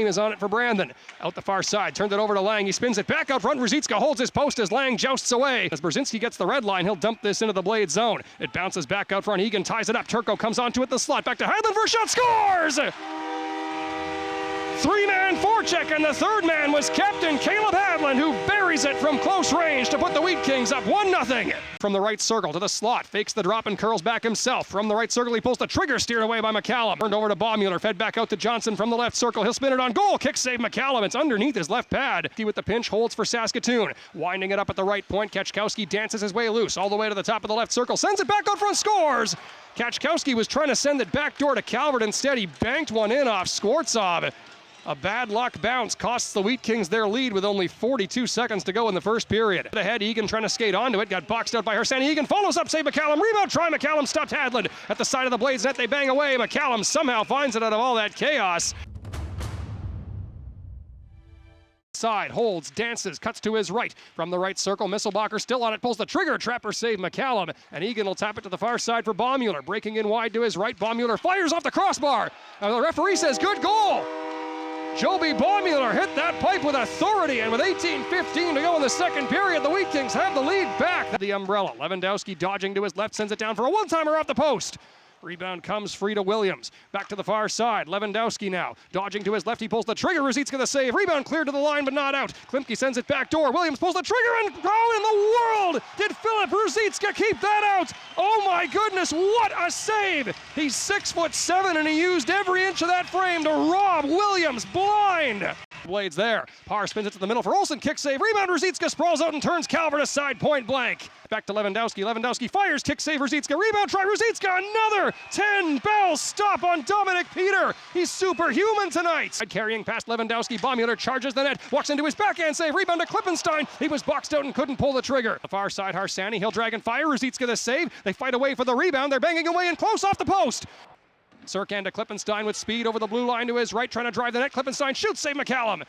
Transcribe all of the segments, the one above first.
is on it for Brandon. Out the far side, turned it over to Lang. He spins it back out front. Ruzicka holds his post as Lang jousts away. As Brzezinski gets the red line, he'll dump this into the Blade zone. It bounces back out front. Egan ties it up. Turco comes onto it, the slot. Back to Hadlin for a shot. Scores! Three-man forecheck, and the third man was Captain Caleb Hadlin, who buries it from close range to put the Wheat Kings up 1-0. From the right circle to the slot, fakes the drop and curls back himself. From the right circle, he pulls the trigger, steered away by McCallum. Turned over to Baumüller, fed back out to Johnson from the left circle. He'll spin it on goal. Kick save McCallum. It's underneath his left pad. He with the pinch holds for Saskatoon. Winding it up at the right point, Kaczkowski dances his way loose all the way to the top of the left circle. Sends it back out front, scores! Kaczkowski was trying to send it back door to Calvert. Instead, he banked one in off Skvortsov. A bad luck bounce costs the Wheat Kings their lead with only 42 seconds to go in the first period. Ahead, Egan trying to skate onto it, got boxed out by Harsanyi. Egan follows up, save McCallum, rebound try, McCallum stopped Hadlin. At the side of the Blades net, they bang away. McCallum somehow finds it out of all that chaos. Side, holds, dances, cuts to his right. From the right circle, Misselbacher still on it, pulls the trigger, trapper save McCallum, and Egan will tap it to the far side for Baumüller. Breaking in wide to his right, Baumüller fires off the crossbar. The referee says good goal. Joby Baumüller hit that pipe with authority, and with 18:15 to go in the second period, the Wheat Kings have the lead back. The umbrella, Lewandowski dodging to his left, sends it down for a one-timer off the post. Rebound comes free to Williams. Back to the far side. Lewandowski now. Dodging to his left. He pulls the trigger. Ruzicka the save. Rebound cleared to the line, but not out. Klimke sends it back door. Williams pulls the trigger, and how in the world did Filip Ruzicka keep that out? Oh my goodness, what a save! He's 6'7", and he used every inch of that frame to rob Williams blind. Blades there. Parr spins it to the middle for Olsen. Kick save. Rebound. Ruzicka sprawls out and turns Calvert aside point blank. Back to Lewandowski. Lewandowski fires. Kick save. Ruzicka. Rebound try. Ruzicka. Another 10-bell stop on Dominic Peter. He's superhuman tonight. Carrying past Lewandowski. Baumüller charges the net. Walks into his backhand save. Rebound to Klippenstein. He was boxed out and couldn't pull the trigger. The far side. Harsanyi. He'll drag and fire. Ruzicka the save. They fight away for the rebound. They're banging away and close off the post. Serkan to Klippenstein with speed over the blue line to his right, trying to drive the net. Klippenstein shoots, save McCallum.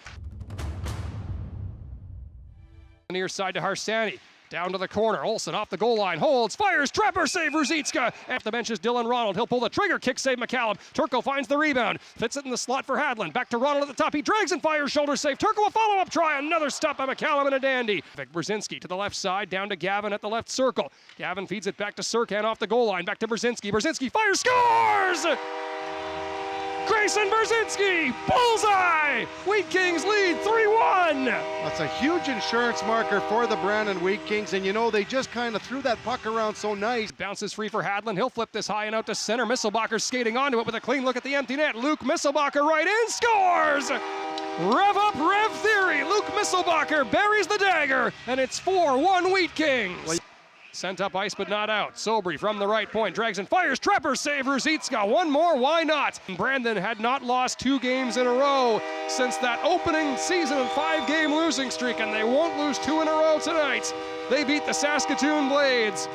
Near side to Harsanyi. Down to the corner. Olsen off the goal line. Holds, fires, trapper save Ruzicka. At the bench is Dylan Ronald. He'll pull the trigger, kick save McCallum. Turco finds the rebound. Fits it in the slot for Hadlin. Back to Ronald at the top. He drags and fires, shoulder save. Turco a follow-up try. Another stop by McCallum and a dandy. Vic Brzezinski to the left side. Down to Gavin at the left circle. Gavin feeds it back to Serkan off the goal line. Back to Brzezinski. Brzezinski fires, scores! Grayson Brzezinski, bullseye! Wheat Kings lead 3-1. That's a huge insurance marker for the Brandon Wheat Kings, and you know, they just kind of threw that puck around so nice. Bounces free for Hadlin. He'll flip this high and out to center. Misselbacher skating onto it with a clean look at the empty net. Luke Misselbacher right in, scores! Rev up, Rev Theory. Luke Misselbacher buries the dagger, and it's 4-1 Wheat Kings. Sent up ice, but not out. Sobry from the right point, drags and fires. Trapper save Ruzicka. One more, why not? Brandon had not lost 2 games in a row since that opening season 5-game losing streak, and they won't lose 2 in a row tonight. They beat the Saskatoon Blades,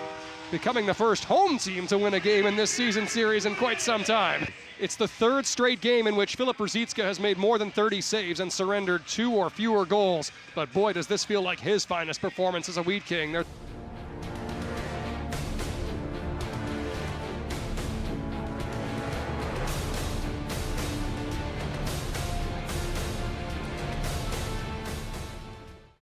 becoming the first home team to win a game in this season series in quite some time. It's the 3rd straight game in which Filip Ruzicka has made more than 30 saves and surrendered 2 or fewer goals. But boy, does this feel like his finest performance as a Wheat King.